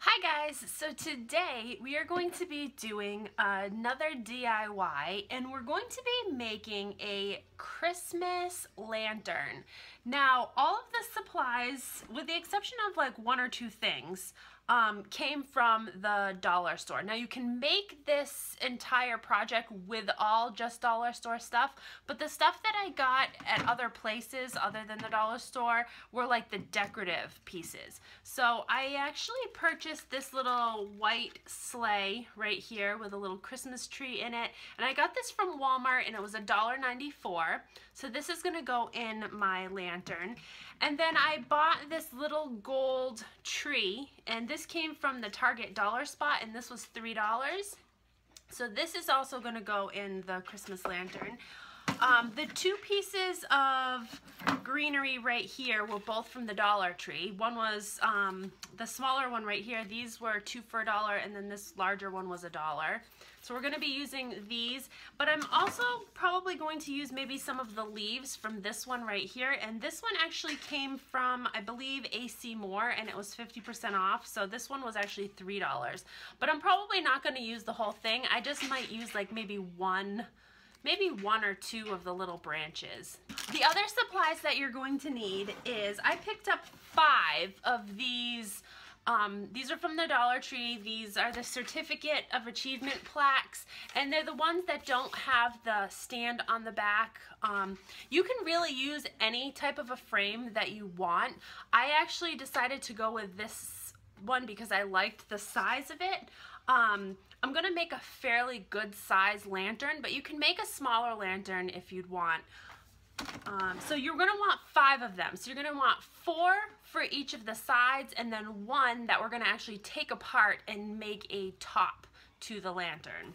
Hi guys, so today we are going to be doing another DIY and we're going to be making a Christmas lantern. Now all of the supplies, with the exception of like one or two things, came from the dollar store. Now you can make this entire project with all just dollar store stuff, but the stuff that I got at other places other than the dollar store were like the decorative pieces. So I actually purchased this little white sleigh right here with a little Christmas tree in it, and I got this from Walmart and it was $1.94. So this is gonna go in my lantern. And then I bought this little gold tree, and this came from the Target dollar spot, and this was $3. So this is also going to go in the Christmas lantern. The two pieces of greenery right here were both from the Dollar Tree. One was the smaller one right here. These were 2 for $1, and then this larger one was $1. So we're going to be using these, but I'm also probably going to use maybe some of the leaves from this one right here. And this one actually came from, I believe, AC Moore, and it was 50% off. So this one was actually $3. But I'm probably not going to use the whole thing. I just might use like maybe one or two of the little branches. The other supplies that you're going to need is, I picked up 5 of these. These are from the Dollar Tree. These are the Certificate of Achievement plaques, and they're the ones that don't have the stand on the back. You can really use any type of a frame that you want. I actually decided to go with this one because I liked the size of it. I'm going to make a fairly good size lantern, but you can make a smaller lantern if you'd want. So you're going to want 5 of them. So you're going to want 4 for each of the sides, and then 1 that we're going to actually take apart and make a top to the lantern.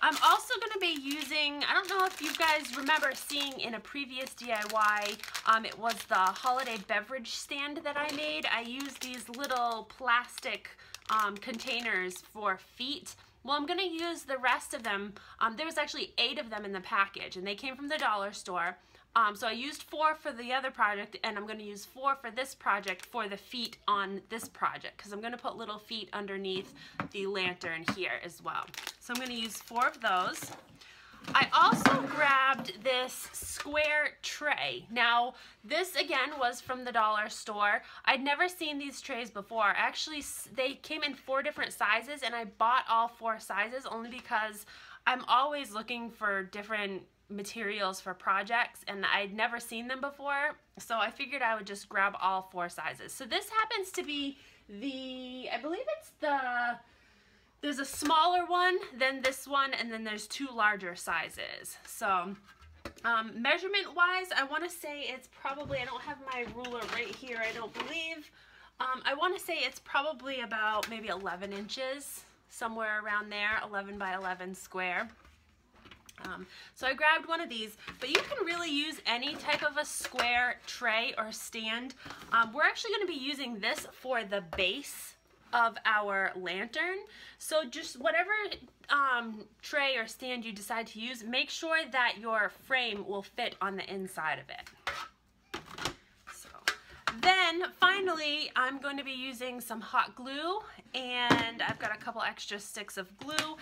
I'm also going to be using, I don't know if you guys remember seeing in a previous DIY, it was the holiday beverage stand that I made. I used these little plastic containers for feet. Well, I'm going to use the rest of them. There was actually 8 of them in the package, and they came from the dollar store. So I used 4 for the other project, and I'm going to use 4 for this project for the feet on this project, because I'm going to put little feet underneath the lantern here as well. So I'm going to use 4 of those. I also grabbed this square tray. Now, this again was from the dollar store. I'd never seen these trays before. Actually, they came in 4 different sizes, and I bought all 4 sizes only because I'm always looking for different materials for projects, and I'd never seen them before, so I figured I would just grab all 4 sizes. So this happens to be I believe it's there's a smaller one than this one, and then there's 2 larger sizes. So measurement wise, I want to say it's probably, I don't have my ruler right here, I don't believe. I want to say it's probably about maybe 11 inches, somewhere around there, 11 by 11 square. So I grabbed one of these, but you can really use any type of a square tray or stand. We're actually going to be using this for the base of our lantern. So just whatever tray or stand you decide to use, make sure that your frame will fit on the inside of it. Then finally, I'm going to be using some hot glue, and I've got a couple extra sticks of glue.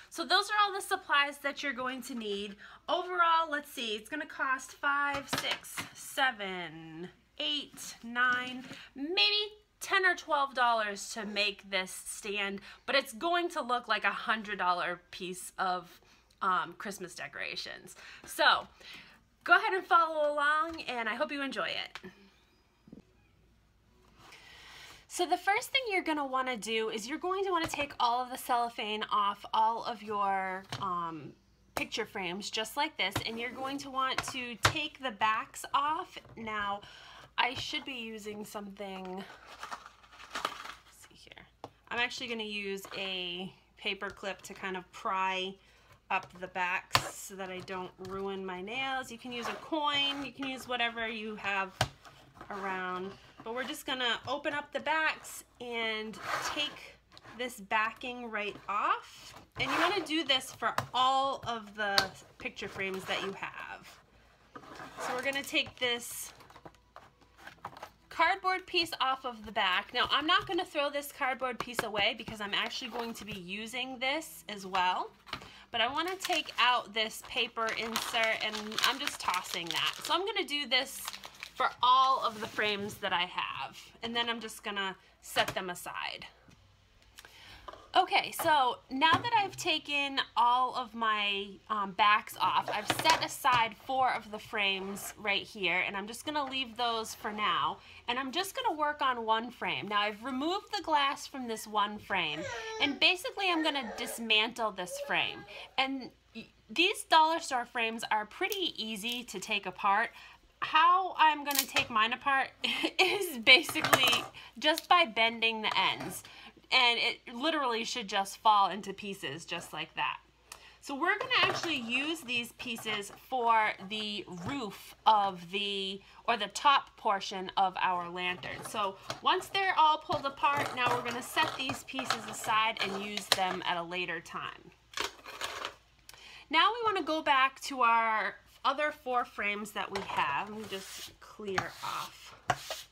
So those are all the supplies that you're going to need. Overall, let's see, it's going to cost $5, $6, $7, $8, $9, maybe $10 or $12 to make this stand, but it's going to look like a $100 piece of Christmas decorations. So go ahead and follow along, and I hope you enjoy it. So the first thing you're going to want to do is you're going to want to take all of the cellophane off all of your picture frames, just like this, and you're going to want to take the backs off. Now, I should be using something, let's see here. I'm actually going to use a paper clip to kind of pry up the backs so that I don't ruin my nails. You can use a coin, you can use whatever you have around. But we're just gonna open up the backs and take this backing right off. And you wanna do this for all of the picture frames that you have. So we're gonna take this cardboard piece off of the back. Now I'm not going to throw this cardboard piece away because I'm actually going to be using this as well. But I want to take out this paper insert and I'm just tossing that. So I'm going to do this for all of the frames that I have. And then I'm just going to set them aside. Okay, so now that I've taken all of my backs off, I've set aside 4 of the frames right here, and I'm just going to leave those for now. And I'm just going to work on one frame. Now I've removed the glass from this one frame, and basically I'm going to dismantle this frame. And these dollar store frames are pretty easy to take apart. How I'm going to take mine apart is basically just by bending the ends. And it literally should just fall into pieces just like that. So we're going to actually use these pieces for the roof of or the top portion of our lantern. So once they're all pulled apart, now we're going to set these pieces aside and use them at a later time. Now we want to go back to our other 4 frames that we have. Let me just clear off.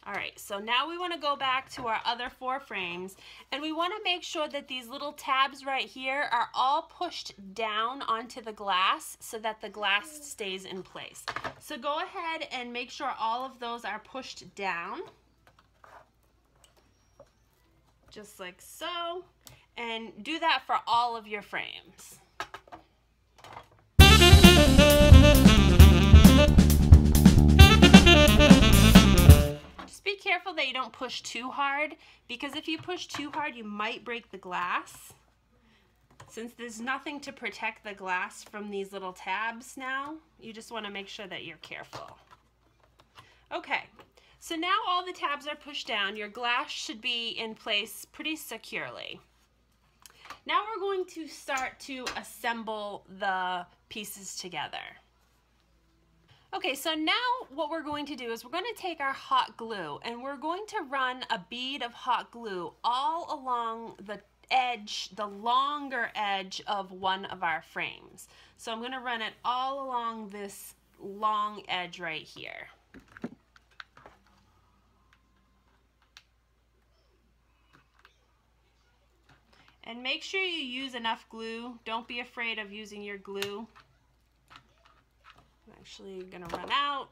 Alright, so now we want to go back to our other 4 frames, and we want to make sure that these little tabs right here are all pushed down onto the glass so that the glass stays in place. So go ahead and make sure all of those are pushed down, just like so, and do that for all of your frames. Be careful that you don't push too hard, because if you push too hard you might break the glass. Since there's nothing to protect the glass from these little tabs now, you just want to make sure that you're careful. Okay, so now all the tabs are pushed down. Your glass should be in place pretty securely. Now we're going to start to assemble the pieces together. Okay, so now what we're going to do is we're going to take our hot glue and we're going to run a bead of hot glue all along the edge, the longer edge of one of our frames. So I'm going to run it all along this long edge right here. And make sure you use enough glue. Don't be afraid of using your glue. I'm actually going to run out.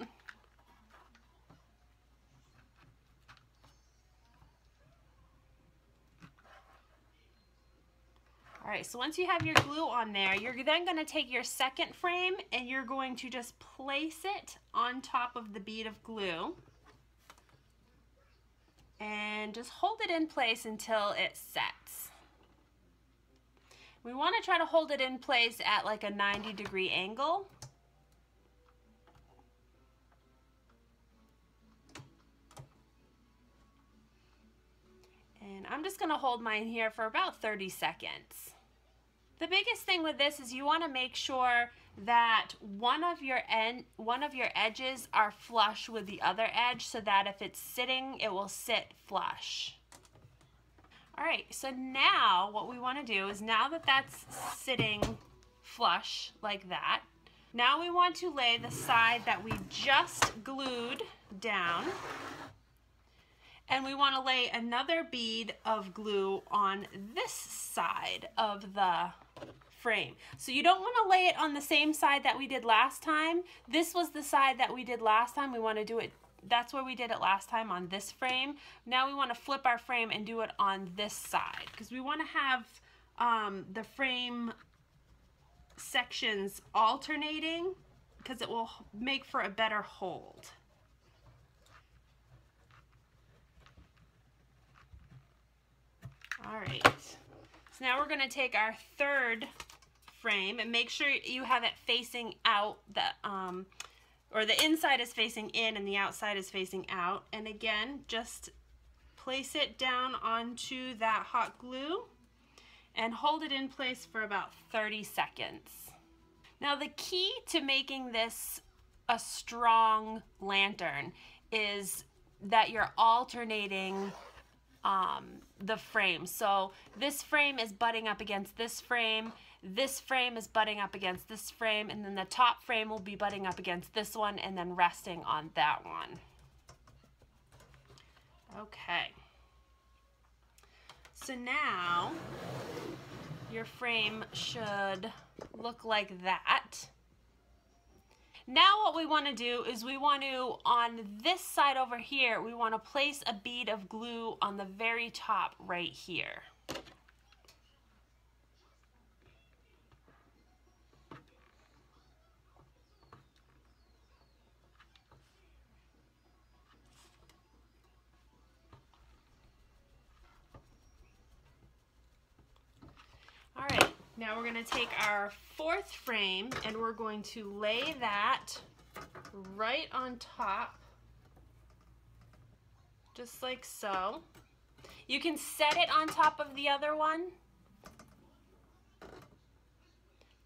All right, so once you have your glue on there, you're then going to take your second frame and you're going to just place it on top of the bead of glue and just hold it in place until it sets. We want to try to hold it in place at like a 90-degree angle. And I'm just going to hold mine here for about 30 seconds. The biggest thing with this is you want to make sure that one of your edges are flush with the other edge so that if it's sitting, it will sit flush. Alright, so now what we want to do is, now that that's sitting flush like that, now we want to lay the side that we just glued down. And we want to lay another bead of glue on this side of the frame. So you don't want to lay it on the same side that we did last time. This was the side that we did last time. We want to do it, that's where we did it last time, on this frame. Now we want to flip our frame and do it on this side, because we want to have the frame sections alternating, because it will make for a better hold. All right, so now we're going to take our third frame and make sure you have it facing out, or the inside is facing in and the outside is facing out. And again, just place it down onto that hot glue and hold it in place for about 30 seconds. Now the key to making this a strong lantern is that you're alternating the frame. So this frame is butting up against this frame is butting up against this frame, and then the top frame will be butting up against this one and then resting on that one. Okay. So now your frame should look like that. Now what we want to do is we want to, on this side over here, we want to place a bead of glue on the very top right here. All right, now we're going to take our fourth frame and we're going to lay that right on top, just like so. You can set it on top of the other one,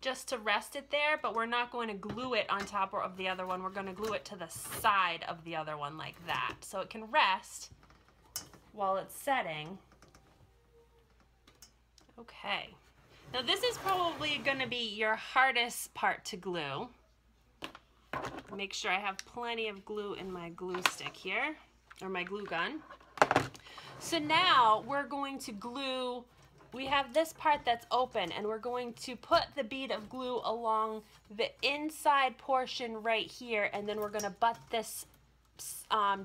just to rest it there, but we're not going to glue it on top of the other one. We're going to glue it to the side of the other one like that, so it can rest while it's setting. Okay. Now this is probably going to be your hardest part to glue. Make sure I have plenty of glue in my glue stick here, or my glue gun. So now we're going to glue, we have this part that's open, and we're going to put the bead of glue along the inside portion right here, and then we're going to butt this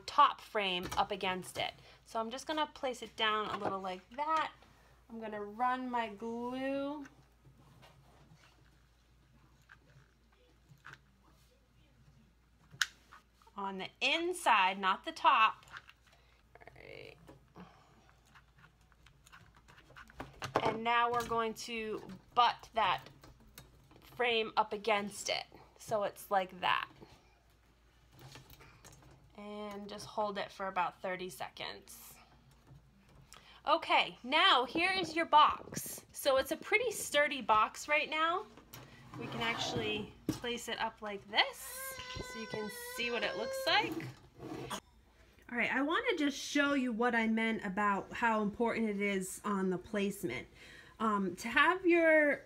top frame up against it. So I'm just going to place it down a little like that. I'm going to run my glue on the inside, not the top. All right. And now we're going to butt that frame up against it, so it's like that. And just hold it for about 30 seconds. Okay, now here is your box. So it's a pretty sturdy box right now. We can actually place it up like this so you can see what it looks like. All right, I want to just show you what I meant about how important it is on the placement. To have your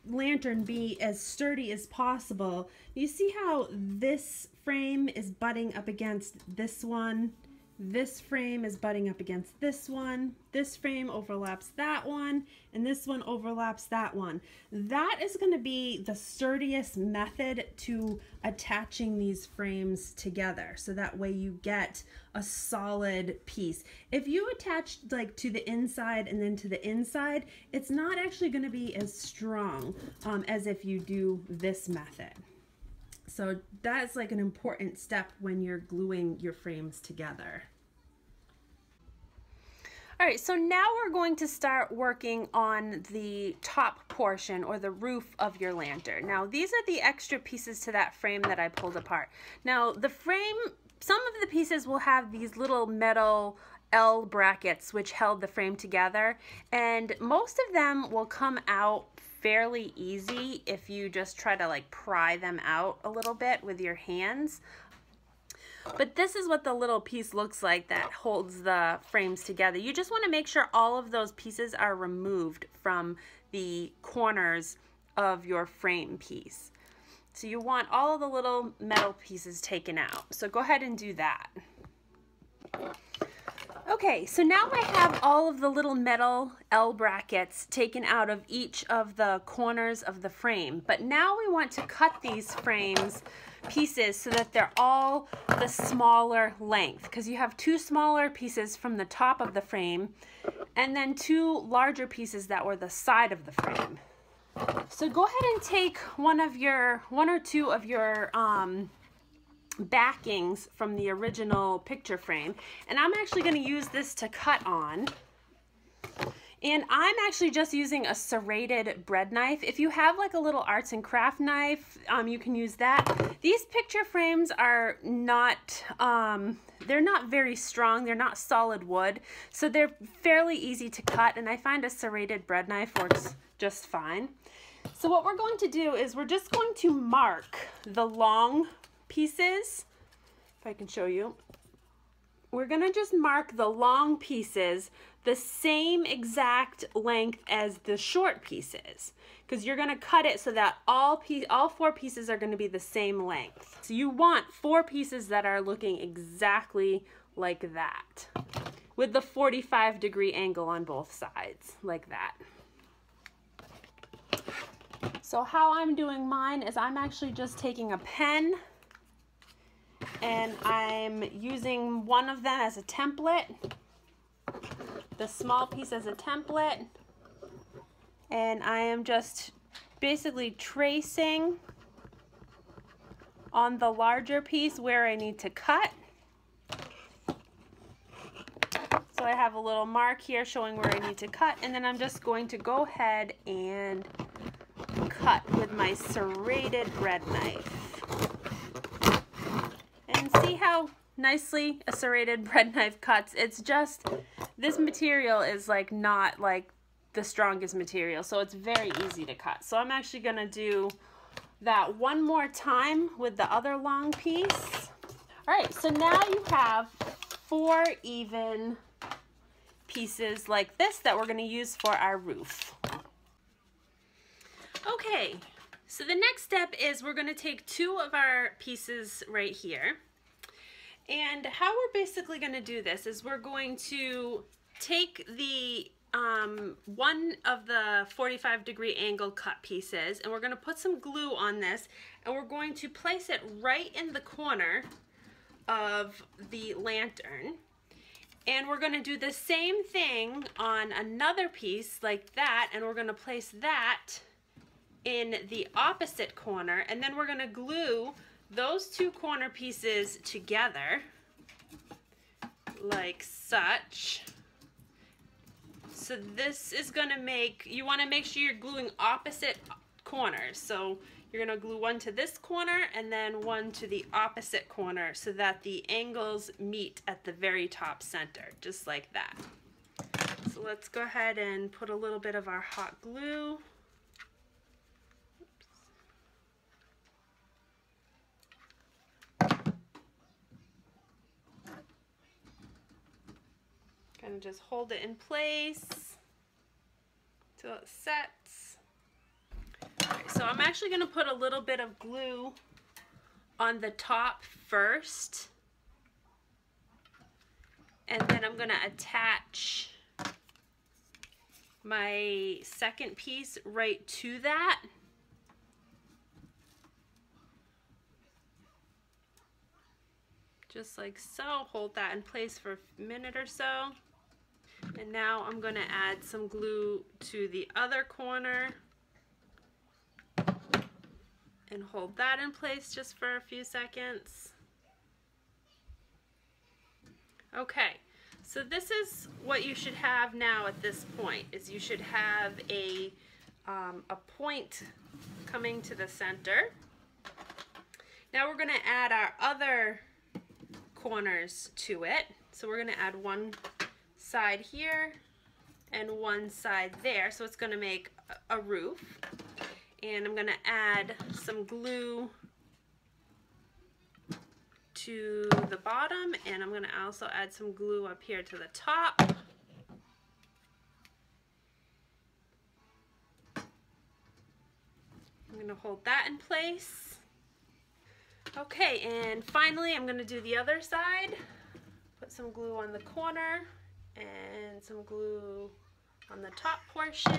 lantern be as sturdy as possible, you see how this frame is butting up against this one? This frame is butting up against this one. This frame overlaps that one, and this one overlaps that one. That is going to be the sturdiest method to attaching these frames together, so that way you get a solid piece. If you attach like to the inside and then to the inside, it's not actually going to be as strong as if you do this method. So that's like an important step when you're gluing your frames together. All right, so now we're going to start working on the top portion or the roof of your lantern. Now these are the extra pieces to that frame that I pulled apart. Now the frame, some of the pieces will have these little metal L brackets which held the frame together, and most of them will come out fairly easy if you just try to like pry them out a little bit with your hands. But this is what the little piece looks like that holds the frames together. You just want to make sure all of those pieces are removed from the corners of your frame piece. So you want all of the little metal pieces taken out. So go ahead and do that. Okay, so now I have all of the little metal L brackets taken out of each of the corners of the frame. But now we want to cut these frames pieces so that they're all the smaller length, because you have two smaller pieces from the top of the frame and then two larger pieces that were the side of the frame. So go ahead and take one or two of your backings from the original picture frame, and I'm actually going to use this to cut on. And I'm actually just using a serrated bread knife. If you have like a little arts and craft knife, you can use that. These picture frames are not, they're not very strong. They're not solid wood, so they're fairly easy to cut, and I find a serrated bread knife works just fine. So what we're going to do is we're just going to mark the long pieces. If I can show you. We're going to just mark the long pieces the same exact length as the short pieces, because you're going to cut it so that all four pieces are going to be the same length. So you want 4 pieces that are looking exactly like that, with the 45-degree angle on both sides, like that. So how I'm doing mine is I'm actually just taking a pen and I'm using one of them as a template, the small piece as a template, and I am just basically tracing on the larger piece where I need to cut. So I have a little mark here showing where I need to cut, and then I'm just going to go ahead and cut with my serrated bread knife. And see how nicely a serrated bread knife cuts? It's just, this material is like not like the strongest material, so it's very easy to cut. So I'm actually gonna do that one more time with the other long piece. All right, so now you have 4 even pieces like this that we're gonna use for our roof. Okay, so the next step is we're gonna take 2 of our pieces right here. And how we're basically gonna do this is we're going to take the one of the 45-degree angle cut pieces, and we're going to put some glue on this, and we're going to place it right in the corner of the lantern. And we're going to do the same thing on another piece like that, and we're going to place that in the opposite corner, and then we're going to glue those 2 corner pieces together like such. So this is going to make, you want to make sure you're gluing opposite corners. So you're going to glue one to this corner and then one to the opposite corner so that the angles meet at the very top center, just like that. So let's go ahead and put a little bit of our hot glue. Kind of just hold it in place till it sets. Okay, so I'm actually going to put a little bit of glue on the top first, and then I'm going to attach my second piece right to that. Just like so. Hold that in place for a minute or so. And now I'm going to add some glue to the other corner and hold that in place just for a few seconds. Okay, so this is what you should have now at this point, is you should have a point coming to the center. Now we're going to add our other corners to it. So we're going to add one side here and one side there, so it's going to make a roof. And I'm going to add some glue to the bottom, and I'm going to also add some glue up here to the top. I'm going to hold that in place. Okay, and finally I'm going to do the other side. Put some glue on the corner and some glue on the top portion.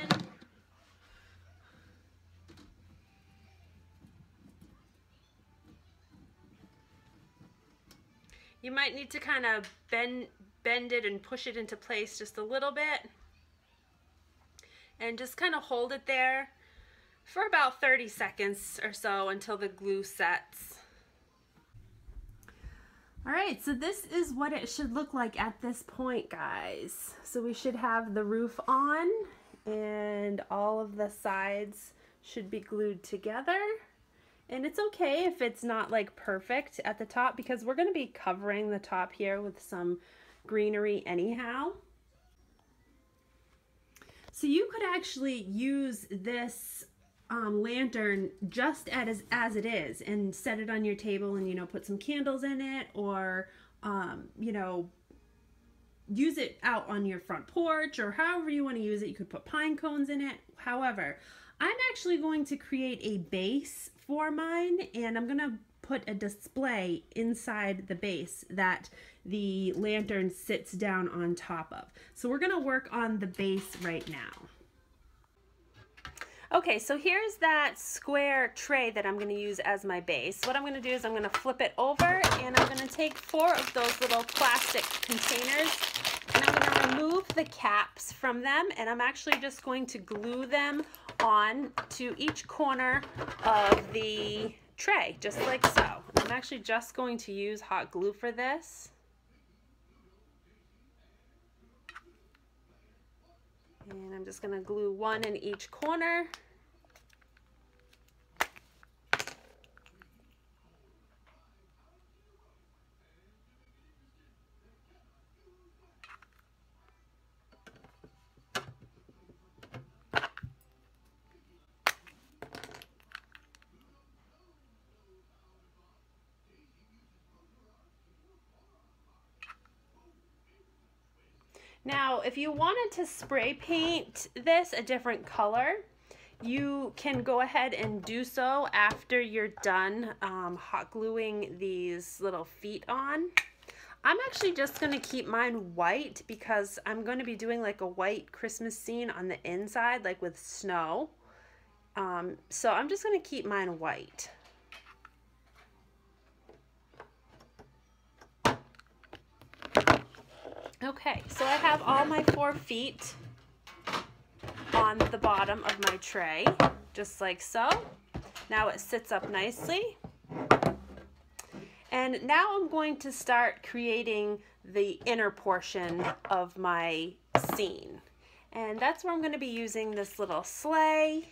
You might need to kind of bend it and push it into place just a little bit. And just kind of hold it there for about 30 seconds or so until the glue sets. All right, so this is what it should look like at this point, guys. So we should have the roof on and all of the sides should be glued together. And it's okay if it's not like perfect at the top, because we're going to be covering the top here with some greenery anyhow. So you could actually use this lantern just as it is and set it on your table and, you know, put some candles in it, or you know, use it out on your front porch, or however you want to use it. You could put pine cones in it. However, I'm actually going to create a base for mine, and I'm gonna put a display inside the base that the lantern sits down on top of. So we're going to work on the base right now. Okay, so here's that square tray that I'm going to use as my base. What I'm going to do is I'm going to flip it over, and I'm going to take 4 of those little plastic containers, and I'm going to remove the caps from them, and I'm actually just going to glue them on to each corner of the tray, just like so. I'm actually just going to use hot glue for this. And I'm just going to glue 1 in each corner. Now, if you wanted to spray paint this a different color, you can go ahead and do so after you're done hot gluing these little feet on. I'm actually just going to keep mine white because I'm going to be doing like a white Christmas scene on the inside, like with snow. So I'm just going to keep mine white. Okay, so I have all my 4 feet on the bottom of my tray, just like so. Now it sits up nicely. And now I'm going to start creating the inner portion of my scene. And that's where I'm going to be using this little sleigh,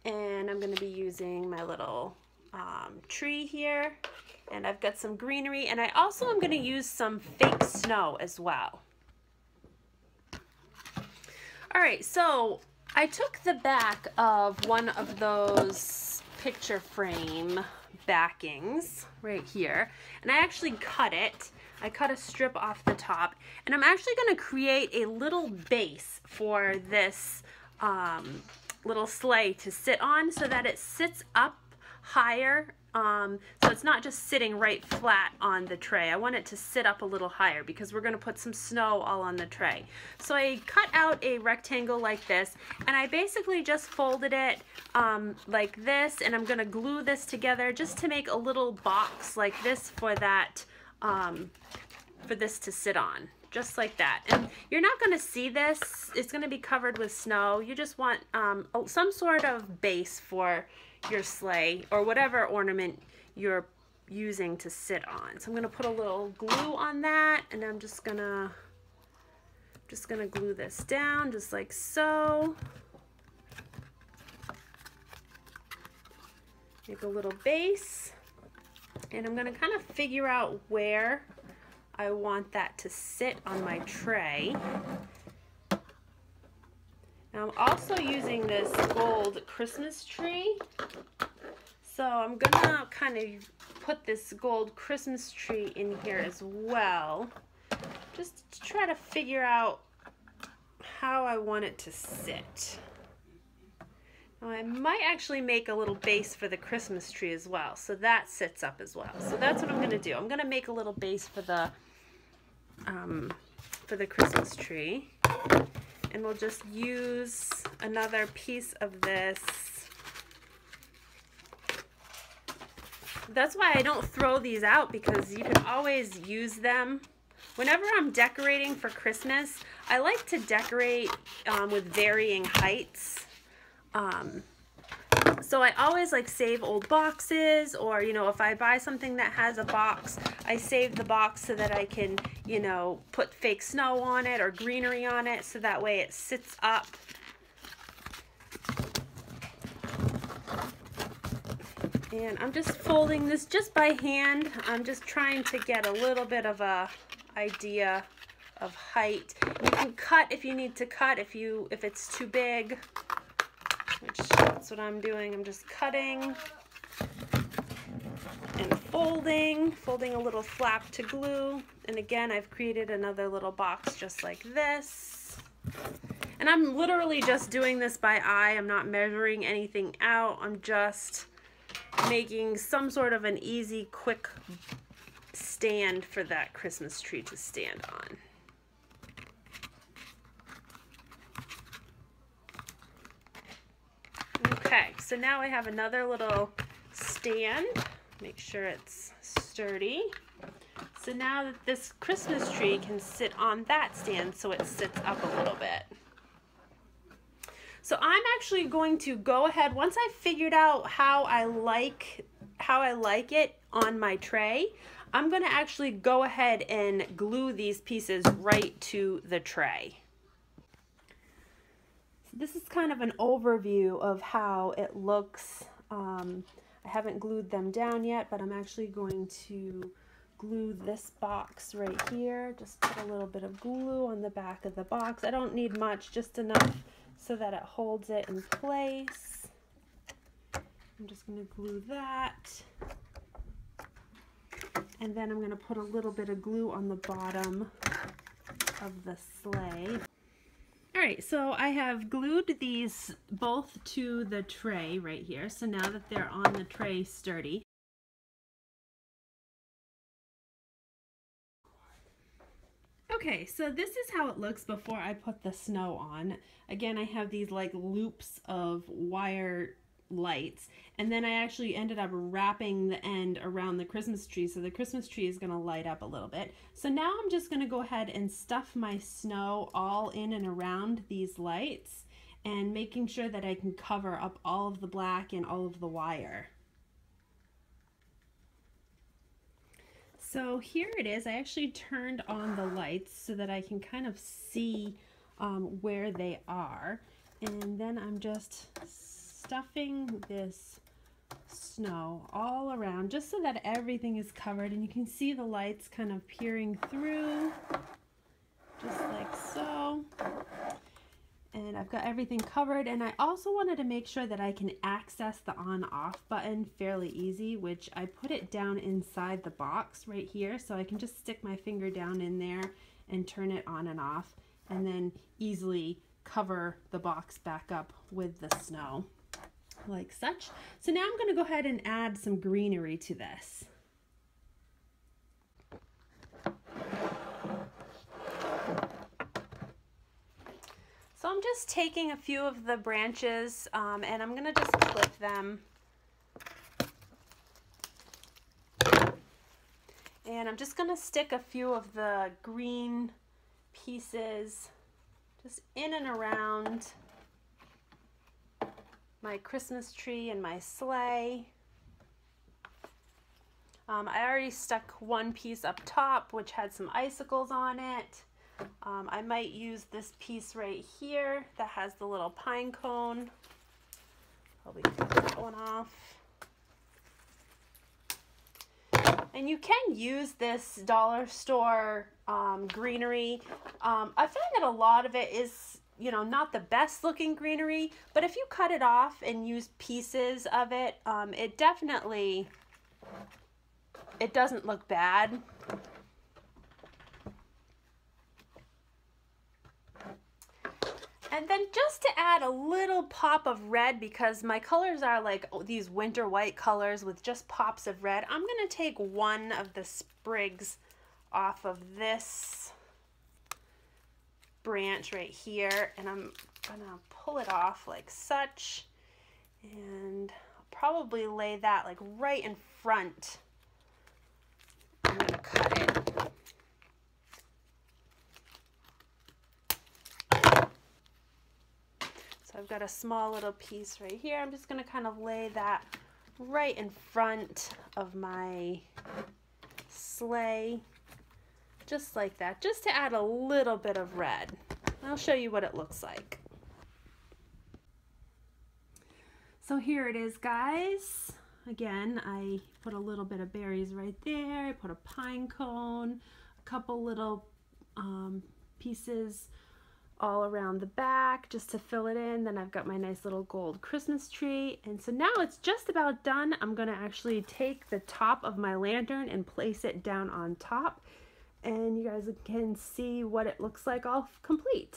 and I'm going to be using my little tree here. And I've got some greenery, and I also am going to use some fake snow as well. All right, so I took the back of one of those picture frame backings right here, and I actually cut it. I cut a strip off the top, and I'm actually going to create a little base for this little sleigh to sit on so that it sits up higher. So it's not just sitting right flat on the tray. I want it to sit up a little higher because we're going to put some snow all on the tray. So I cut out a rectangle like this, and I basically just folded it like this, and I'm going to glue this together just to make a little box like this for that, for this to sit on. Just like that. And you're not going to see this. It's going to be covered with snow. You just want some sort of base for your sleigh or whatever ornament you're using to sit on. So I'm going to put a little glue on that, and I'm just going to glue this down just like so. Make a little base, and I'm going to kind of figure out where I want that to sit on my tray. Now I'm also using this gold Christmas tree. So I'm gonna kind of put this gold Christmas tree in here as well, just to try to figure out how I want it to sit. Now I might actually make a little base for the Christmas tree as well, so that sits up as well. So that's what I'm gonna do. I'm gonna make a little base for the Christmas tree, and we'll just use another piece of this. That's why I don't throw these out, because you can always use them. Whenever I'm decorating for Christmas, I like to decorate with varying heights. So I always like save old boxes, or, you know, if I buy something that has a box, I save the box so that I can, you know, put fake snow on it or greenery on it, so that way it sits up. And I'm just folding this just by hand. I'm just trying to get a little bit of a idea of height. You can cut if you need to cut, if it's too big, which that's what I'm doing. I'm just cutting and folding a little flap to glue. And again, I've created another little box just like this. And I'm literally just doing this by eye. I'm not measuring anything out. I'm just making some sort of an easy, quick stand for that Christmas tree to stand on. Okay, so now I have another little stand. Make sure it's sturdy. So now that this Christmas tree can sit on that stand, so it sits up a little bit. So I'm actually going to go ahead, once I figured out how I like it on my tray, I'm going to actually go ahead and glue these pieces right to the tray. So this is kind of an overview of how it looks. I haven't glued them down yet, but I'm actually going to glue this box right here. Just put a little bit of glue on the back of the box. I don't need much, just enough so that it holds it in place. I'm just going to glue that. And then I'm going to put a little bit of glue on the bottom of the sleigh. Alright, so I have glued these both to the tray right here. So now that they're on the tray sturdy. Okay, so this is how it looks before I put the snow on. Again, I have these like loops of wire lights, and then I actually ended up wrapping the end around the Christmas tree, so the Christmas tree is going to light up a little bit. So now I'm just going to go ahead and stuff my snow all in and around these lights, and making sure that I can cover up all of the black and all of the wire. So here it is. I actually turned on the lights so that I can kind of see where they are. And then I'm just stuffing this snow all around just so that everything is covered. And you can see the lights kind of peering through, just like so. And I've got everything covered, and I also wanted to make sure that I can access the on-off button fairly easy, which I put it down inside the box right here, so I can just stick my finger down in there and turn it on and off, and then easily cover the box back up with the snow, like such. So now I'm going to go ahead and add some greenery to this. So I'm just taking a few of the branches and I'm going to just clip them. And I'm just going to stick a few of the green pieces just in and around my Christmas tree and my sleigh. I already stuck one piece up top which had some icicles on it. I might use this piece right here that has the little pine cone. Probably cut that one off. And you can use this dollar store greenery. I find that a lot of it is, you know, not the best looking greenery, but if you cut it off and use pieces of it, it definitely, it doesn't look bad. And then just to add a little pop of red, because my colors are like these winter white colors with just pops of red, I'm going to take one of the sprigs off of this branch right here, and I'm going to pull it off like such, and I'll probably lay that like right in front. I'm going to cut it. I've got a small little piece right here. I'm just going to kind of lay that right in front of my sleigh, just like that, just to add a little bit of red. I'll show you what it looks like. So here it is, guys. Again, I put a little bit of berries right there. I put a pine cone, a couple little pieces all around the back just to fill it in. Then I've got my nice little gold Christmas tree, and so now it's just about done. I'm going to actually take the top of my lantern and place it down on top, and you guys can see what it looks like all complete.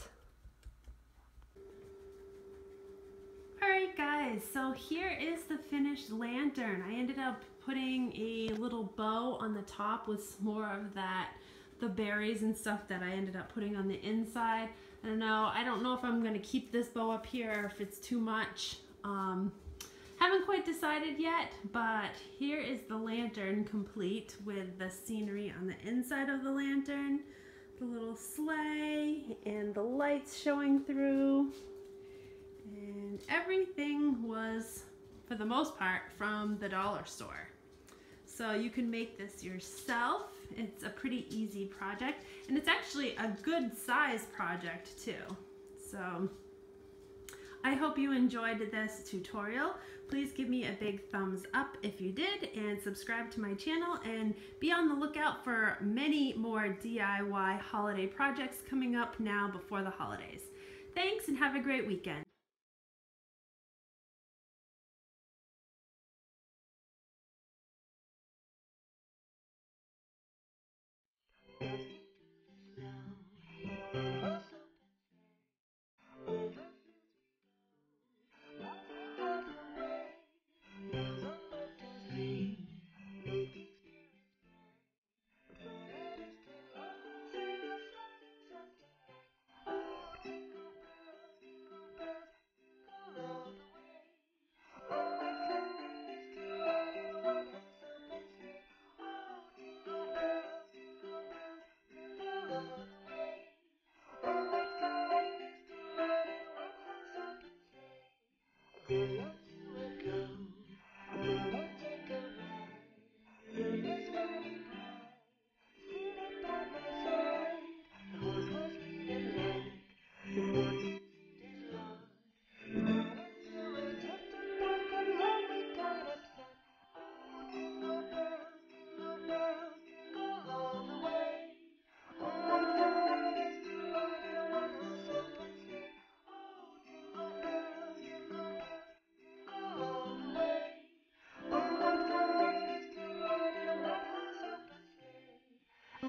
Alright guys, so here is the finished lantern. I ended up putting a little bow on the top with more of the berries and stuff that I ended up putting on the inside. I don't know if I'm going to keep this bow up here or if it's too much. Haven't quite decided yet, but here is the lantern complete with the scenery on the inside of the lantern, the little sleigh, and the lights showing through. And everything was, for the most part, from the dollar store. So you can make this yourself. It's a pretty easy project, and it's actually a good size project too. So I hope you enjoyed this tutorial. Please give me a big thumbs up if you did, and subscribe to my channel, and be on the lookout for many more DIY holiday projects coming up now before the holidays. Thanks, and have a great weekend.